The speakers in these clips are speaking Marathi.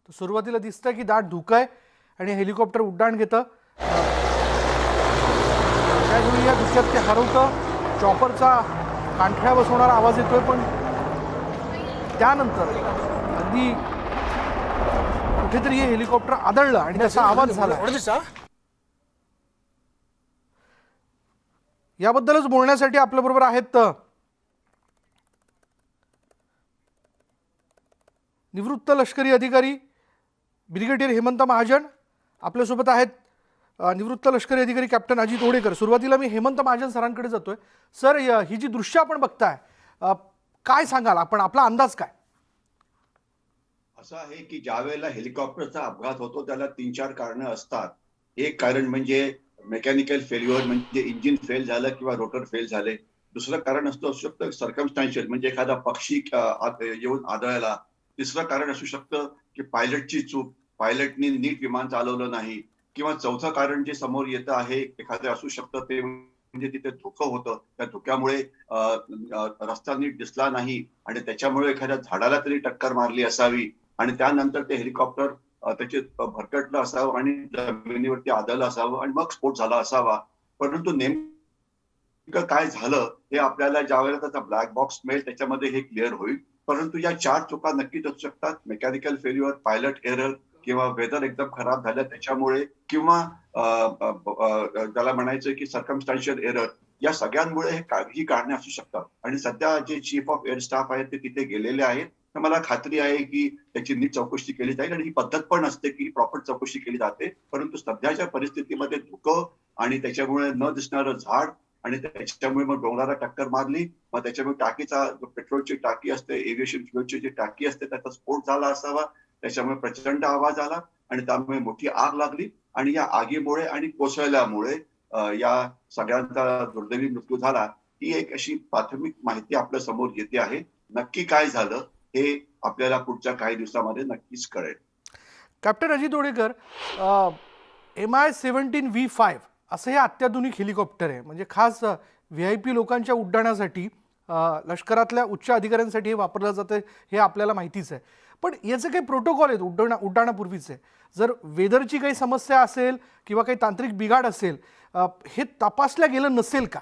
तर सुरुवातीला दिसतं की दाट धुकं आहे आणि हेलिकॉप्टर उड्डाण घेतं. त्यावेळी या धुक्यात ते हरवतं. चॉपरचा कानठळ्या बसवणारा आवाज येतोय, पण त्यानंतर अगदी कुठेतरी हे हेलिकॉप्टर आदळलं आणि त्याचा आवाज झाला. याबद्दलच बोलण्यासाठी आपल्याबरोबर आहेत निवृत्त लष्करी अधिकारी ब्रिगेडियर हेमंत महाजन. आपल्यासोबत आहेत निवृत्त लष्करी अधिकारी कॅप्टन अजित ओडेकर. सुरुवातीला मी हेमंत महाजन सरांकडे जातोय. सर, ही जी दृश्य आपण बघताय, काय सांगाल आपण, आपला अंदाज काय? असं आहे की ज्या वेळेला हेलिकॉप्टरचा अपघात होतो त्याला 3-4 कारणं असतात. एक कारण म्हणजे मेकॅनिकल फेल्युअर, म्हणजे इंजिन फेल झालं किंवा रोटर फेल झाले. दुसरं कारण असू शकतं सर्कमस्टॅन्शियल, म्हणजे एखादा पक्षी येऊन आदळायला. तिसरं कारण असू शकतं की पायलटची चूक, पायलटनी नीट विमान चालवलं नाही. किंवा चौथं कारण जे समोर येतं आहे एखादं असू शकतं ते म्हणजे तिथे धुकं होतं. त्या धुक्यामुळे रस्ता नीट दिसला नाही आणि त्याच्यामुळे एखाद्या झाडाला तरी टक्कर मारली असावी आणि त्यानंतर ते हेलिकॉप्टर त्याचे भरकटलं असावं आणि जमिनीवरती आदळलं असावं आणि मग स्फोट झाला असावा. परंतु नेमकं काय झालं हे आपल्याला ज्यावेळेला त्याचा ब्लॅक बॉक्स मिळेल त्याच्यामध्ये हे क्लिअर होईल. परंतु या 4 चुका नक्कीच असू शकतात. मेकॅनिकल फेल्युअर, पायलट एरर किंवा वेदर एकदम खराब झालं त्याच्यामुळे किंवा त्याला म्हणायचं की सर्कमस्टॅन्शियल एरर, या सगळ्यांमुळे ही कारणे असू शकतात. आणि सध्या जे चीफ ऑफ एअर स्टाफ आहेत ते तिथे गेलेले आहेत. तर मला खात्री आहे की त्याची नीट चौकशी केली जाईल आणि ही पद्धत पण असते की प्रॉपर चौकशी केली जाते. परंतु सध्याच्या परिस्थितीमध्ये धुकं आणि त्याच्यामुळे न दिसणारं झाड आणि त्याच्यामुळे मग डोंगराला टक्कर मारली, मग त्याच्यामुळे टाकीचा जो पेट्रोलची टाकी असते, एव्हिएशन फ्युएलची जी टाकी असते त्याचा स्फोट झाला असावा. त्याच्यामुळे प्रचंड आवाज आला आणि त्यामुळे मोठी आग लागली आणि या आगीमुळे आणि कोसळल्यामुळे या सगळ्यांचा दुर्दैवी मृत्यू झाला. ही एक अशी प्राथमिक माहिती आपल्या समोर येते आहे. नक्की काय झालं हे आपल्याला पुढच्या काही दिवसामध्ये नक्कीच कळेल. कॅप्टन अजित ओडेकर, MI-17V5 असं हे अत्याधुनिक हेलिकॉप्टर आहे, म्हणजे खास VIP लोकांच्या उड्डाणासाठी लष्करातल्या उच्च अधिकाऱ्यांसाठी हे वापरलं जातं, हे आपल्याला माहितीच आहे. पण याचे काही प्रोटोकॉल आहेत उड्डाणापूर्वीचे. जर वेदरची काही समस्या असेल किंवा काही तांत्रिक बिघाड असेल, हे तपासल्या गेलं नसेल का?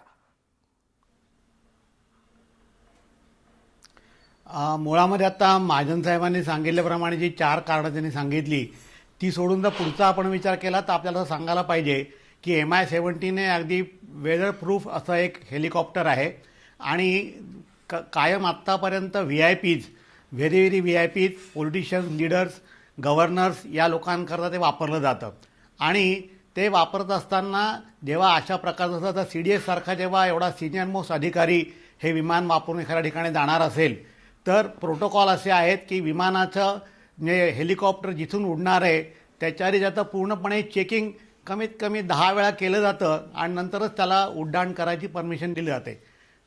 मुळामध्ये आता महाजन साहेबांनी सांगितल्याप्रमाणे जी 4 कारणं त्यांनी सांगितली ती सोडून जर पुढचा आपण विचार केला तर आपल्याला सांगायला पाहिजे की MI-17 हे अगदी वेदर प्रूफ असं एक हेलिकॉप्टर आहे आणि कायम आत्तापर्यंत VIPs, very VIPs, politicians, leaders, governor's या लोकांकरता ते वापरलं जातं. आणि ते वापरत असताना जेव्हा अशा प्रकारचं असतं तर CDS सारखा जेव्हा एवढा सिनियर मोस्ट अधिकारी हे विमान वापरून एखाद्या ठिकाणी जाणार असेल तर प्रोटोकॉल असे आहेत की विमानाचं म्हणजे हेलिकॉप्टर जिथून उडणार आहे त्याच्याआधी त्याचं पूर्णपणे चेकिंग कमीत कमी 10 वेळा केलं जातं आणि नंतरच त्याला उड्डाण करायची परमिशन दिली जाते.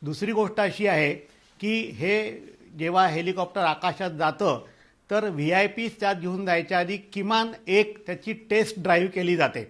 दुसरी गोष्ट अशी आहे की हे जेव्हा हेलिकॉप्टर आकाशात जातं तर VIPs त्यात घेऊन जायच्या आधी किमान एक त्याची टेस्ट ड्राईव्ह केली जाते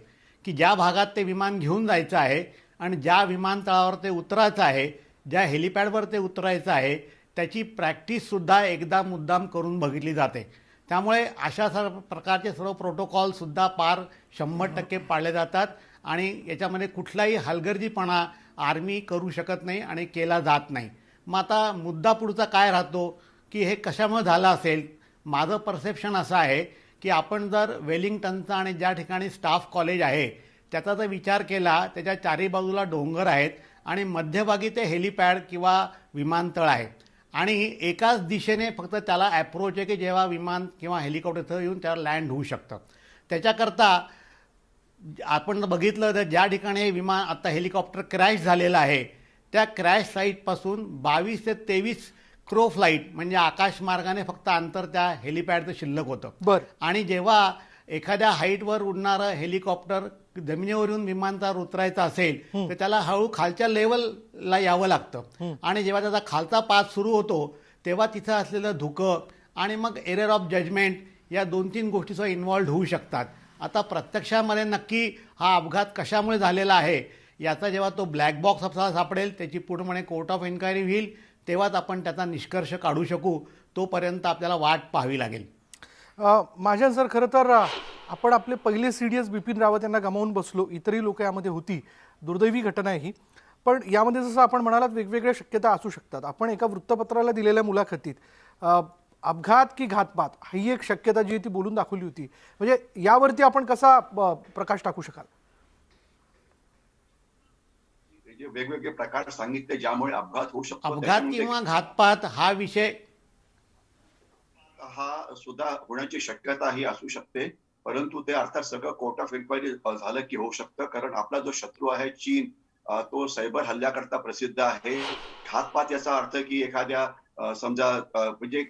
की ज्या भागात ते विमान घेऊन जायचं आहे आणि ज्या विमानतळावर ते उतरायचं आहे, ज्या हेलिपॅडवर ते उतरायचं आहे त्याची प्रॅक्टिससुद्धा एकदा मुद्दाम करून बघितली जाते. त्यामुळे अशा सर्व प्रकारचे सर्व प्रोटोकॉलसुद्धा पार 100% पाळले जातात आणि याच्यामध्ये कुठलाही हलगर्जीपणा आर्मी करू शकत नाही आणि केला जात नाही. मग आता मुद्दा पुढचा काय राहतो की हे कशामुळे झालं असेल. माझं परसेप्शन असं आहे की आपण जर वेलिंग्टनचा आणि ज्या ठिकाणी स्टाफ कॉलेज आहे त्याचा जर विचार केला त्याच्या चारी बाजूला डोंगर आहेत आणि मध्यभागी ते हेलिपॅड किंवा विमानतळ आहे आणि एकाच दिशेने फक्त त्याला ॲप्रोच आहे की जेव्हा विमान किंवा हेलिकॉप्टर येऊन त्याला लँड होऊ शकतं. त्याच्याकरता आपण बघितलं तर ज्या ठिकाणी हे विमान आता हेलिकॉप्टर क्रॅश झालेलं आहे त्या क्रॅश साईटपासून 22 ते 23 क्रो फ्लाईट म्हणजे आकाशमार्गाने फक्त अंतर त्या हेलिपॅडचं शिल्लक होतं. आणि जेव्हा एखाद्या हाईटवर उडणारं हेलिकॉप्टर जमिनीवर येऊन विमानतळावर उतरायचं असेल तर त्याला हळू खालच्या लेवलला यावं लागतं आणि जेव्हा त्याचा खालचा पाथ सुरू होतो तेव्हा तिथं असलेलं धुकं आणि मग एरर ऑफ जजमेंट या 2-3 गोष्टीसह इन्व्हॉल्व्ड होऊ शकतात. आता प्रत्यक्षामध्ये नक्की हा अपघात कशामुळे झालेला आहे याचा जेव्हा तो ब्लॅक बॉक्स आपल्याला सापडेल, त्याची पूर्णपणे कोर्ट ऑफ इन्क्वायरी होईल, तेव्हाच आपण त्याचा निष्कर्ष काढू शकू. तोपर्यंत आपल्याला वाट पाहावी लागेल. महाजन सर, खरं तर आपण आपले पहिले CDS बिपिन रावत यांना गमावून बसलो. इतरही लोक यामध्ये होती. दुर्दैवी घटना आहे ही. पण यामध्ये जसं आपण म्हणालात वेगवेगळ्या शक्यता असू शकतात. आपण एका वृत्तपत्राला दिलेल्या मुलाखतीत अपघात की घातपात ही एक शक्यता जी ती बोलून दाखवली होती. म्हणजे यावरती आपण कसा प्रकाश टाकू शकाल? जे वेगवेगळे प्रकार सांगितले ज्यामुळे अपघात होऊ शकतो, अपघात त्याच्यामध्ये किंवा घातपात हा विषय हा सुद्धा होण्याची शक्यता ही असू शकते. परंतु ते अर्थात सगळं कोर्ट ऑफ इन्क्वायरी झालं की होऊ शकतं. कारण आपला जो शत्रू आहे चीन, तो सायबर हल्ल्याकरता प्रसिद्ध आहे. घातपात याचा अर्थ की एखाद्या समजा म्हणजे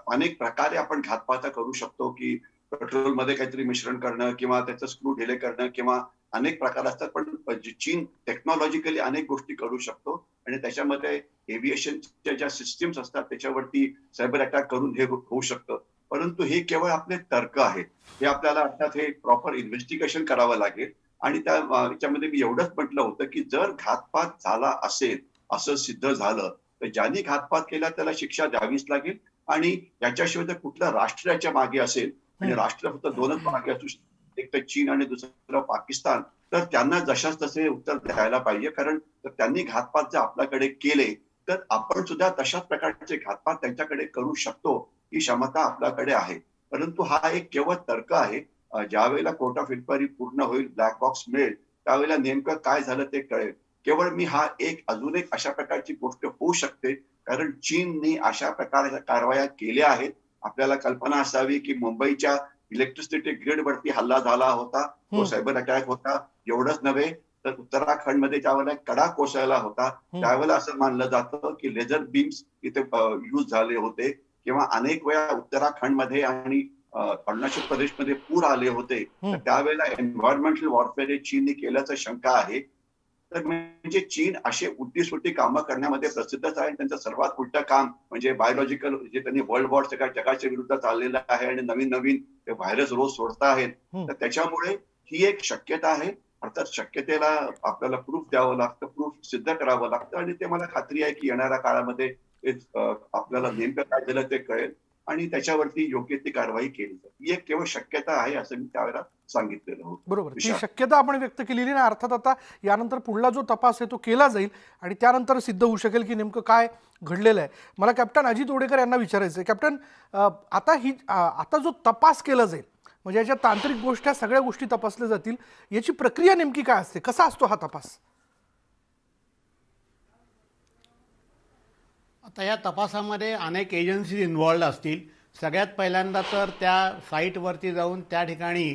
अनेक प्रकारे आपण घातपात करू शकतो की पेट्रोलमध्ये काहीतरी मिश्रण करणं किंवा त्याचं स्क्रू ढिले करणं किंवा अनेक प्रकार असतात. पण चीन टेक्नॉलॉजिकली अनेक गोष्टी करू शकतो आणि त्याच्यामध्ये एव्हिएशनच्या ज्या सिस्टीम्स असतात त्याच्यावरती सायबर अटॅक करून हे होऊ शकतं. परंतु हे केवळ आपले तर्क आहेत. हे आपल्याला अर्थात हे प्रॉपर इन्व्हेस्टिगेशन करावं लागेल आणि त्याच्यामध्ये मी एवढंच म्हटलं होतं की जर घातपात झाला असेल असं सिद्ध झालं तर ज्यांनी घातपात केला त्याला शिक्षा द्यावीच लागेल. आणि याच्याशिवाय तर कुठलं राष्ट्र याच्या मागे असेल आणि राष्ट्र फक्त दोनच मागे असू शकतात, एक तर चीन आणि दुसरं पाकिस्तान, तर त्यांना जशाच तसे उत्तर द्यायला पाहिजे. कारण त्यांनी घातपात जर आपल्याकडे केले तर आपण सुद्धा तशाच प्रकारचे घातपात त्यांच्याकडे करू शकतो ही क्षमता आपल्याकडे आहे. परंतु हा एक केवळ तर्क आहे. ज्या वेळेला कोर्ट ऑफ इन्क्वायरी पूर्ण होईल, ब्लॅक बॉक्स मिळेल, त्यावेळेला नेमकं काय झालं ते कळेल. केवळ मी हा अजून एक अशा प्रकारची गोष्ट होऊ शकते कारण चीनने अशा प्रकारच्या कारवाया केल्या आहेत. आपल्याला कल्पना असावी की मुंबईच्या इलेक्ट्रिसिटी ग्रिडवरती हल्ला झाला होता, तो सायबर अटॅक होता. एवढंच नव्हे तर उत्तराखंडमध्ये ज्यावेळेला कडा कोसळला होता त्यावेळेला असं मानलं जातं की लेझर बीम्स इथे यूज झाले होते किंवा अनेक वेळा उत्तराखंडमध्ये आणि अरुणाचल प्रदेशमध्ये पूर आले होते. तर त्यावेळेला एन्व्हायरमेंटल वॉरफेअर चीनने केल्याचं शंका आहे. तर म्हणजे चीन असे उलटी कामं करण्यामध्ये प्रसिद्धच आहे. त्यांचं सर्वात उलटं काम म्हणजे बायोलॉजिकल, जे त्यांनी वर्ल्ड वॉर सगळ्या जगाच्या विरुद्ध चाललेलं आहे आणि नवीन नवीन ते व्हायरस रोज सोडता आहेत. तर त्याच्यामुळे ही एक शक्यता आहे. अर्थात शक्यतेला आपल्याला प्रूफ द्यावं लागतं, प्रूफ सिद्ध करावं लागतं आणि ते मला खात्री आहे की येणाऱ्या काळामध्ये आपल्याला नेमकं काय झालं ते कळेल आणि त्याच्यावरती योग्य ती कारवाई केली जाईल. ही एक केवळ शक्यता आहे असं मी त्यावेळेला सांगितलेलं होतं. बरोबर, ती शक्यता आपण व्यक्त केलेली नाही. अर्थात आता यानंतर पुढला जो तपास आहे तो केला जाईल आणि त्यानंतर सिद्ध होऊ शकेल की नेमकं काय घडलेलं आहे. मला कॅप्टन अजित ओडेकर यांना विचारायचं आहे, कॅप्टन आता जो तपास केला जाईल म्हणजे याच्या तांत्रिक गोष्टी सगळ्या गोष्टी तपासल्या जातील, याची प्रक्रिया नेमकी काय असते, कसा असतो हा तपास? आता या तपासामध्ये अनेक एजन्सीज इन्व्हॉल्ड असतील. सगळ्यात पहिल्यांदा तर त्या साईटवरती जाऊन त्या ठिकाणी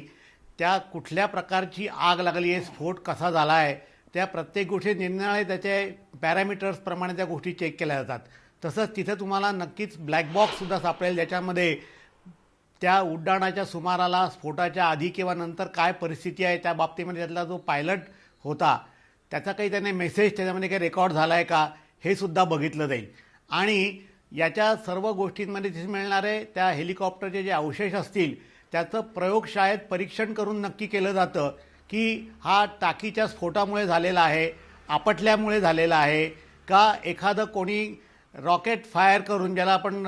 त्या कुठल्या प्रकारची आग लागली आहे, स्फोट कसा झाला आहे, त्या प्रत्येक गोष्टी निर्णय त्याचे पॅरामीटर्सप्रमाणे त्या गोष्टी चेक केल्या जातात. तसंच तिथे तुम्हाला नक्कीच ब्लॅक बॉक्ससुद्धा सापडेल ज्याच्यामध्ये त्या उड्डाणाच्या सुमाराला स्फोटाच्या आधी किंवा नंतर काय परिस्थिती आहे त्या बाबतीमध्ये त्यातला जो पायलट होता त्याचा काही त्याने मेसेज त्याच्यामध्ये काही रेकॉर्ड झाला आहे का हे सुद्धा बघितलं जाईल. आणि याच्या सर्व गोष्टींमध्ये तिथे मिळणारे त्या हेलिकॉप्टरचे जे अवशेष असतील त्याचं प्रयोगशाळेत परीक्षण करून नक्की केलं जातं की हा टाकीच्या स्फोटामुळे झालेला आहे, आपटल्यामुळे झालेला आहे का एखादं कोणी रॉकेट फायर करून, ज्याला आपण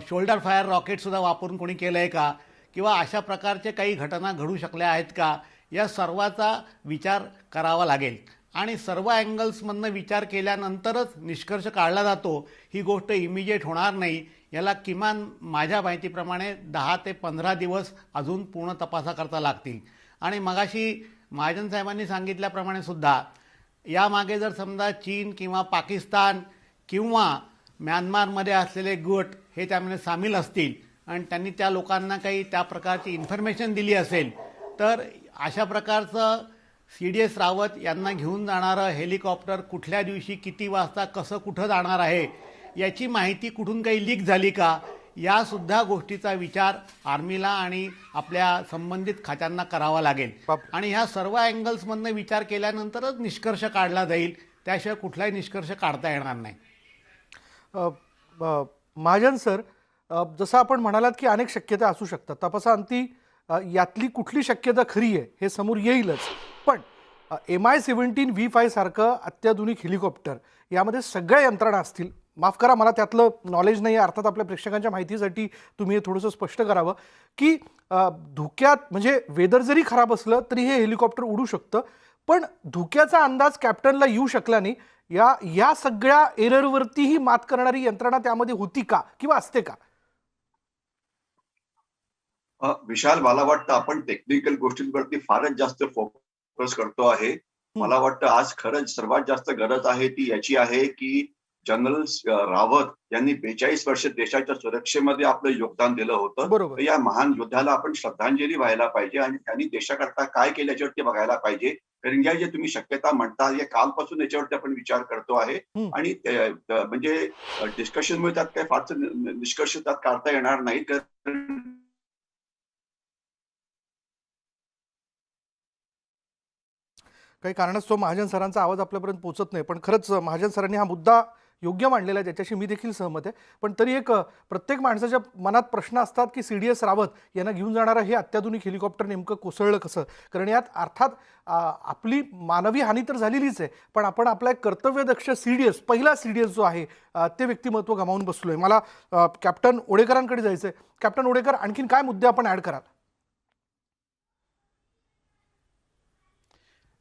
शोल्डर फायर रॉकेटसुद्धा वापरून कोणी केलं आहे का, किंवा अशा प्रकारचे काही घटना घडू शकल्या आहेत का, या सर्वाचा विचार करावा लागेल. आणि सर्व अँगल्समधनं विचार केल्यानंतरच निष्कर्ष काढला जातो. ही गोष्ट इमिजिएट होणार नाही. याला किमान माझ्या माहितीप्रमाणे 10 ते 15 दिवस अजून पूर्ण तपासाकरता लागतील. आणि मगाशी महाजन साहेबांनी सांगितल्याप्रमाणे सुद्धा यामागे जर समजा चीन किंवा पाकिस्तान किंवा म्यानमारमध्ये असलेले गट हे त्यामध्ये सामील असतील आणि त्यांनी त्या लोकांना काही त्या प्रकारची इन्फॉर्मेशन दिली असेल तर अशा प्रकारचं CDS रावत यांना घेऊन जाणारं हेलिकॉप्टर कुठल्या दिवशी किती वाजता कसं कुठं जाणार आहे याची माहिती कुठून काही लीक झाली का, यासुद्धा गोष्टीचा विचार आर्मीला आणि आपल्या संबंधित खात्यांना करावा लागेल. आणि ह्या सर्व अँगल्समधनं विचार केल्यानंतरच निष्कर्ष काढला जाईल. त्याशिवाय कुठलाही निष्कर्ष काढता येणार नाही. महाजन सर, जसं आपण म्हणालात की अनेक शक्यता असू शकतात, तपासाअंती यातली कुठली शक्यता खरी आहे हे समोर येईलच. पण MI-17 V5 सारखं अत्याधुनिक हेलिकॉप्टर यामध्ये सगळ्या यंत्रणा असतील, माफ करा मला त्यातलं नॉलेज नाही आहे, अर्थात आपल्या प्रेक्षकांच्या माहितीसाठी तुम्ही हे थोडंसं स्पष्ट करावं की धुक्यात म्हणजे वेदर जरी खराब असलं तरी हे हेलिकॉप्टर उडू शकतं, पण धुक्याचा अंदाज कॅप्टनला येऊ शकला नाही. या सगळ्या एररवरतीही मात करणारी यंत्रणा त्यामध्ये होती का किंवा असते का? विशाल, मला वाटतं आपण टेक्निकल गोष्टींवरती फारच जास्त फोकस करतो आहे. मला वाटतं आज खरंच सर्वात जास्त गरज आहे ती याची आहे की जनरल रावत यांनी 42 वर्ष देशाच्या सुरक्षेमध्ये आपलं योगदान दिलं होतं. बरोबर. तर या महान योद्ध्याला आपण श्रद्धांजली व्हायला पाहिजे आणि त्यांनी देशाकरता काय केलं याच्यावरती बघायला पाहिजे. कारण या जे तुम्ही शक्यता म्हणता या कालपासून याच्यावरती आपण विचार करतो आहे आणि म्हणजे डिस्कशनमुळे त्यात काही फारसं निष्कर्ष त्यात काढता येणार नाही. कारण काही कारणास्तव महाजन सरांचा आवाज आपल्यापर्यंत पोहोचत नाही, पण खरंच महाजन सरांनी हा मुद्दा योग्य मांडलेला आहे, ज्याच्याशी मी देखील सहमत आहे. पण तरी एक प्रत्येक माणसाच्या मनात प्रश्न असतात की CDS रावत यांना घेऊन जाणारं हे अत्याधुनिक हेलिकॉप्टर नेमकं कोसळलं कसं? कारण यात अर्थात आपली मानवी हानी तर झालेलीच आहे, पण आपण आपला एक कर्तव्यदक्ष CDS, पहिला CDS जो आहे ते व्यक्तिमत्व गमावून बसलोय. मला कॅप्टन ओडेकरांकडे जायचं आहे. कॅप्टन ओडेकर, आणखीन काय मुद्दे आपण ॲड कराल?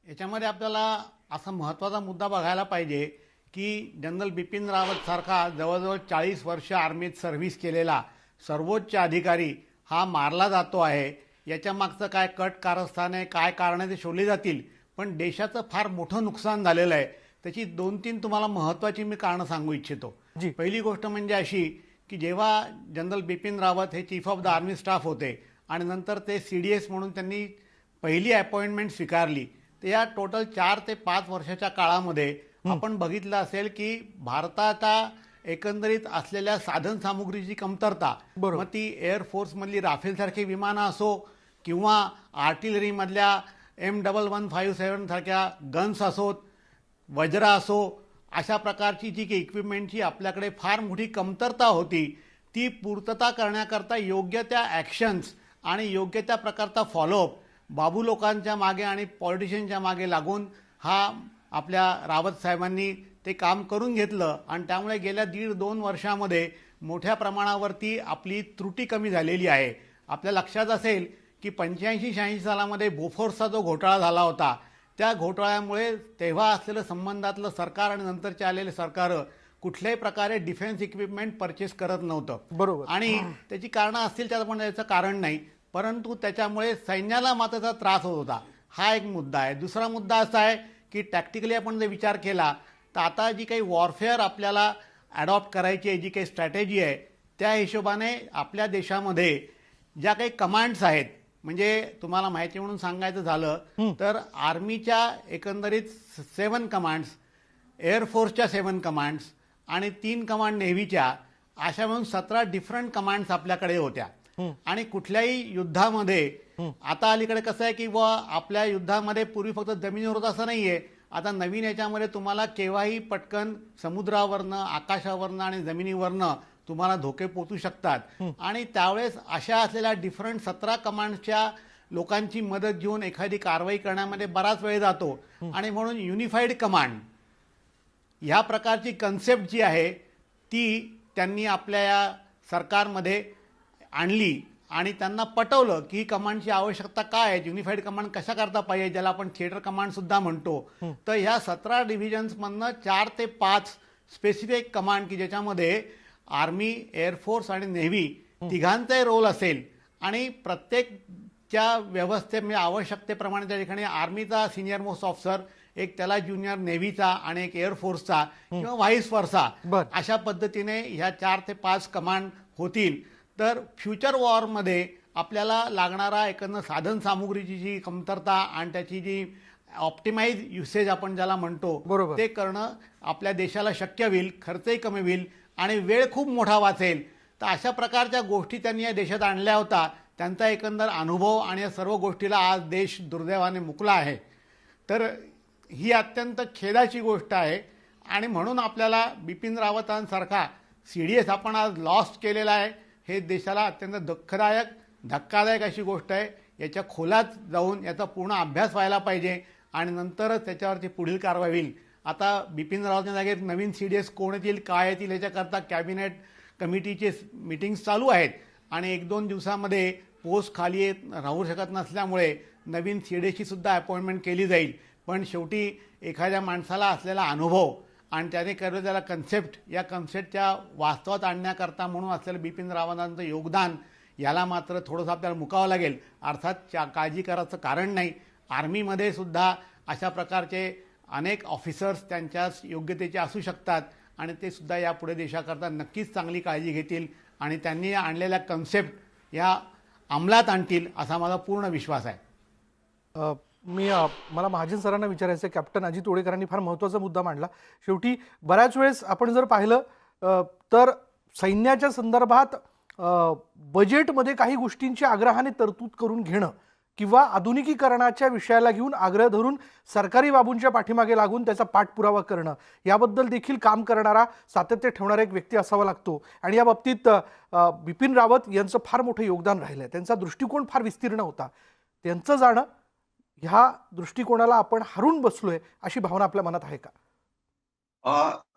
याच्यामध्ये आपल्याला असा महत्त्वाचा मुद्दा बघायला पाहिजे की जनरल बिपिन रावत सारखा जवळजवळ 40 वर्ष आर्मीत सर्व्हिस केलेला सर्वोच्च अधिकारी हा मारला जातो आहे. याच्या मागचं काय कट कारस्थान आहे, काय कारणं ते शोधली जातील, पण देशाचं फार मोठं नुकसान झालेलं आहे. त्याची 2-3 तुम्हाला महत्त्वाची मी कारणं सांगू इच्छितो. जी. पहिली गोष्ट म्हणजे अशी की जेव्हा जनरल बिपिन रावत हे chief of the army staff होते आणि नंतर ते CDS म्हणून त्यांनी पहिली अपॉइंटमेंट स्वीकारली, तर या टोटल 4 ते 5 वर्षाच्या काळामध्ये आपण बघितलं असेल की भारताच्या एकंदरीत असलेल्या साधन सामुग्रीची कमतरता, बरोबर. मग ती एअरफोर्समधली राफेल सारखी विमानं असो किंवा आर्टिलरीमधल्या M1157 सारख्या गन्स असोत, वज्र असो, अशा प्रकारची जी काही इक्विपमेंटची आपल्याकडे फार मोठी कमतरता होती, ती पूर्तता करण्याकरता योग्य त्या ॲक्शन्स आणि योग्य त्या प्रकारचा फॉलोअप बाबू लोकांच्या मागे आणि पॉलिटिशियनच्या मागे लागून हा आपल्या रावत साहेबांनी ते काम करून घेतलं आणि त्यामुळे गेल्या 1.5-2 वर्षामध्ये मोठ्या प्रमाणावरती आपली त्रुटी कमी झालेली आहे. आपल्या लक्षात असेल की 85-86 सालामध्ये बोफोर्सचा जो घोटाळा झाला होता, त्या घोटाळ्यामुळे तेव्हा असलेलं संबंधातलं सरकार आणि नंतरचे आलेले सरकार कुठल्याही प्रकारे डिफेन्स इक्विपमेंट परचेस करत नव्हतं. बरोबर. आणि त्याची कारणं असतील, त्यात पण त्याचं कारण नाही, परंतु त्याच्यामुळे सैन्याला मात्र त्याचा त्रास होत होता. हा एक मुद्दा आहे. दुसरा मुद्दा असा आहे की टॅक्टिकली आपण जर विचार केला तर आता जी काही वॉरफेअर आपल्याला ॲडॉप्ट करायची आहे, जी काही स्ट्रॅटेजी आहे, त्या हिशोबाने आपल्या देशामध्ये ज्या काही कमांड्स आहेत, म्हणजे तुम्हाला माहिती म्हणून सांगायचं झालं तर आर्मीच्या एकंदरीत 7 कमांड्स, एअरफोर्सच्या 7 कमांड्स आणि 3 कमांड नेव्हीच्या, अशा म्हणून 17 डिफरंट कमांड्स आपल्याकडे होत्या. आणि कुठल्याही युद्धामध्ये आता अलीकडे कसं आहे की आपल्या युद्धामध्ये पूर्वी फक्त जमिनीवर होतं असं नाहीये. आता नवीन याच्यामध्ये तुम्हाला केव्हाही पटकन समुद्रावरनं, आकाशावरनं आणि जमिनीवरनं तुम्हाला धोके पोचू शकतात. आणि त्यावेळेस अशा असलेल्या डिफरंट 17 कमांड्सच्या लोकांची मदत घेऊन एखादी कारवाई करण्यामध्ये बराच वेळ जातो. आणि म्हणून युनिफाईड कमांड ह्या प्रकारची कन्सेप्ट जी आहे ती त्यांनी आपल्या या सरकारमध्ये आणली आणि त्यांना पटवलं की ही कमांडची आवश्यकता काय आहे, युनिफाईड कमांड कशा करता पाहिजे, ज्याला आपण थिएटर कमांड सुद्धा म्हणतो. तर ह्या 17 डिव्हिजन्समधनं 4 ते 5 स्पेसिफिक कमांड की ज्याच्यामध्ये आर्मी, एअरफोर्स आणि नेव्ही तिघांचाही रोल असेल आणि प्रत्येकच्या व्यवस्थेमध्ये आवश्यकतेप्रमाणे त्या ठिकाणी आर्मीचा सिनियर मोस्ट ऑफिसर, एक त्याला ज्युनियर नेव्हीचा आणि एक एअरफोर्सचा किंवा व्हाईस वर्सा, अशा पद्धतीने ह्या 4 ते 5 कमांड होतील. तर फ्युचर वॉरमध्ये आपल्याला लागणारा एकंदर साधन सामुग्रीची जी कमतरता आणि त्याची जी ऑप्टिमाइज युसेज आपण ज्याला म्हणतो ते करणं आपल्या देशाला शक्य होईल, खर्चही कमी होईल आणि वेळ खूप मोठा वाचेल. तर अशा प्रकारच्या गोष्टी त्यांनी या देशात आणल्या होत्या. त्यांचा एकंदर अनुभव आणि या सर्व गोष्टीला आज देश दुर्दैवाने मुकला आहे. तर ही अत्यंत खेदाची गोष्ट आहे आणि म्हणून आपल्याला बिपिन रावतांसारखा CDS आपण आज लॉस्ट केलेला आहे. हे देशाला अत्यंत दुःखदायक, धक्कादायक अशी गोष्ट आहे. याच्या खोलात जाऊन याचा पूर्ण अभ्यास व्हायला पाहिजे आणि नंतरच त्याच्यावरची पुढील कारवाई होईल आता बिपिन रावतच्या जागेत नवीन CDS कोण येतील, काय येतील याच्याकरता कॅबिनेट कमिटीचे मीटिंग्स चालू आहेत आणि 1-2 दिवसामध्ये पोस्ट खाली राहू शकत नसल्यामुळे नवीन CDSची सुद्धा अपॉइंटमेंट केली जाईल. पण शेवटी एखाद्या माणसाला असलेला अनुभव आणि त्याने केलेल्या कन्सेप्ट, या कन्सेप्टच्या वास्तवात आणण्याकरता म्हणून असलेलं बिपिन रावतांचं योगदान, याला मात्र थोडंसं आपल्याला मुकावं लागेल. अर्थात काळजी करायचं कारण नाही. आर्मीमध्ये सुद्धा अशा प्रकारचे अनेक ऑफिसर्स त्यांच्या योग्यतेचे असू शकतात आणि ते सुद्धा यापुढे देशाकरता नक्कीच चांगली काळजी घेतील आणि त्यांनी आणलेल्या कन्सेप्ट या अंमलात आणतील असा माझा पूर्ण विश्वास आहे. मला महाजन सरांना विचारायचं आहे, कॅप्टन अजित ओडेकरांनी फार महत्त्वाचा मुद्दा मांडला. शेवटी बऱ्याच वेळेस आपण जर पाहिलं तर सैन्याच्या संदर्भात बजेटमध्ये काही गोष्टींची आग्रहाने तरतूद करून घेणं किंवा आधुनिकीकरणाच्या विषयाला घेऊन आग्रह धरून सरकारी बाबूंच्या पाठीमागे लागून त्याचा पाठपुरावा करणं, याबद्दल देखील काम करणारा, सातत्य ठेवणारा एक व्यक्ती असावा लागतो. आणि या बाबतीत बिपिन रावत यांचं फार मोठं योगदान राहिलं आहे. त्यांचा दृष्टिकोन फार विस्तीर्ण होता. त्यांचं जाणं, ह्या दृष्टिकोनाला आपण हरून बसलोय अशी भावना आपल्या मनात आहे का?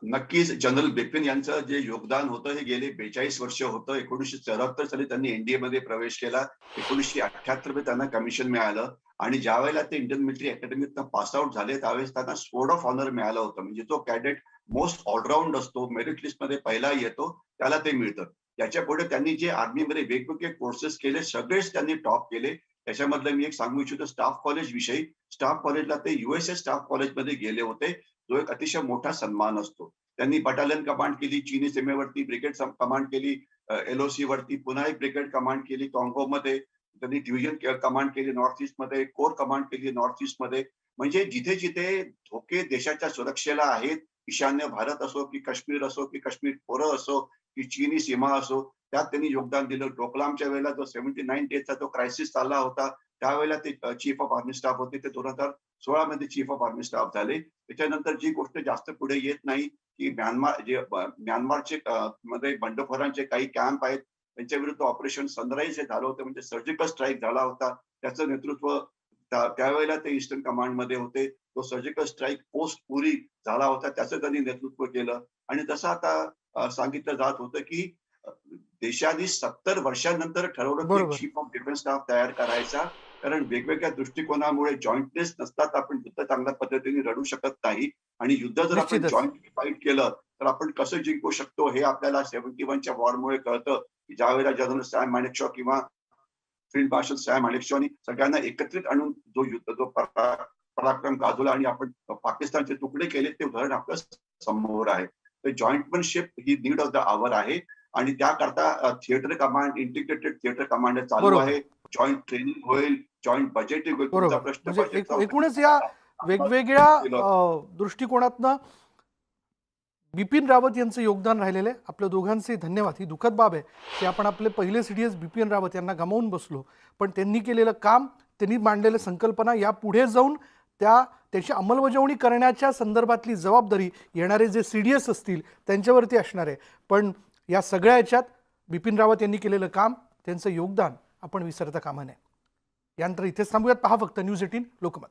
नक्कीच जनरल बिपिन यांचं जे योगदान होतं हे गेले 42 वर्ष होतं. 1974 साली त्यांनी NDA मध्ये प्रवेश केला. 1978 मध्ये त्यांना कमिशन मिळालं आणि ज्या वेळेला ते इंडियन मिलिटरी अकॅडमीतनं पास आउट झाले त्यावेळेस त्यांना स्वॉर्ड ऑफ ऑनर मिळालं होतं. म्हणजे जो कॅडेट मोस्ट ऑलराऊंड असतो, मेरिट लिस्ट मध्ये पहिला येतो, त्याला ते मिळतं. याच्या पुढे त्यांनी जे आर्मीमध्ये वेगवेगळे कोर्सेस केले सगळेच त्यांनी टॉप केले. त्याच्यामधलं मी एक सांगू इच्छितो स्टाफ कॉलेज विषयी. स्टाफ कॉलेजला ते USA स्टाफ कॉलेजमध्ये गेले होते, जो एक अतिशय मोठा सन्मान असतो. त्यांनी बटालियन कमांड केली, चीनी सीमेवरती ब्रिगेड कमांड केली, LOC वरती पुन्हा एक ब्रिगेड कमांड केली काँगोमध्ये, त्यांनी डिव्हिजन कमांड केली नॉर्थ ईस्ट मध्ये, कोर कमांड केली नॉर्थ ईस्ट मध्ये. म्हणजे जिथे जिथे धोके देशाच्या सुरक्षेला आहेत, ईशान्य भारत असो की काश्मीर असो की काश्मीर खोरं असो की चीनी सीमा असो, त्यात त्यांनी योगदान दिलं. डोकलामच्या वेळेला जो 79 डेजचा जो क्रायसिस चालला होता त्यावेळेला ते चीफ ऑफ आर्मी स्टाफ होते. ते 2016 मध्ये चीफ ऑफ आर्मी स्टाफ झाले. त्याच्यानंतर जी गोष्ट जास्त पुढे येत नाही की म्यानमारचे मध्ये बंडखोरांचे काही कॅम्प आहेत, त्यांच्या विरुद्ध ऑपरेशन सनराईज हे झालं होतं, म्हणजे सर्जिकल स्ट्राईक झाला होता. त्याचं नेतृत्व त्यावेळेला ते ईस्टर्न कमांड मध्ये होते. तो सर्जिकल स्ट्राईक पोस्ट पुरी झाला होता, त्याचं त्यांनी नेतृत्व केलं. आणि तसं आता सांगितलं जात होतं की देशाने 70 वर्षांनंतर ठरवलं की चीफ ऑफ डिफेन्स स्टाफ तयार करायचा, कारण वेगवेगळ्या दृष्टिकोनामुळे जॉईंटनेस नसतात आपण युद्ध चांगल्या पद्धतीने लढू शकत नाही. आणि युद्ध जर आपण जॉईंटली फाईट केलं तर आपण कसं जिंकू शकतो हे आपल्याला 71च्या वॉरमुळे कळतं. ज्यावेळेला जनरल सॅम माणेकशॉ किंवा फील्ड मार्शल सॅम माणेकशॉनी सगळ्यांना एकत्रित आणून जो पराक्रम गाजवला आणि आपण पाकिस्तानचे तुकडे केले, ते उदाहरण आपल्या समोर आहे. तर जॉईंटमनशिप ही नीड ऑफ द आवर आहे आणि त्याकरता theatre command, integrated theatre command चालू आहे. जॉईंट ट्रेनिंग होईल, जॉईंट बजेटिंग होईल. तुमचा प्रश्न एकूणच या वेगवेगळ्या दृष्टिकोनातनं बिपिन रावत यांचं योगदान राहिलेलं आहे. आपल्या दोघांचे धन्यवाद. ही दुःखद बाब आहे की आपण आपले पहिले CDS बिपिन रावत यांना गमावून बसलो, पण त्यांनी केलेलं काम, त्यांनी मांडलेल्या संकल्पना या पुढे जाऊन त्याची अंमलबजावणी करण्याच्या संदर्भातली जबाबदारी येणारे जे CDS असतील त्यांच्यावरती असणार आहे. पण या सगळ्या याच्यात बिपिन रावत यांनी केलेलं काम, त्यांचं योगदान आपण विसरता कामा नये. यानंतर इथेच थांबूयात. पहा फक्त न्यूज 18 लोकमत.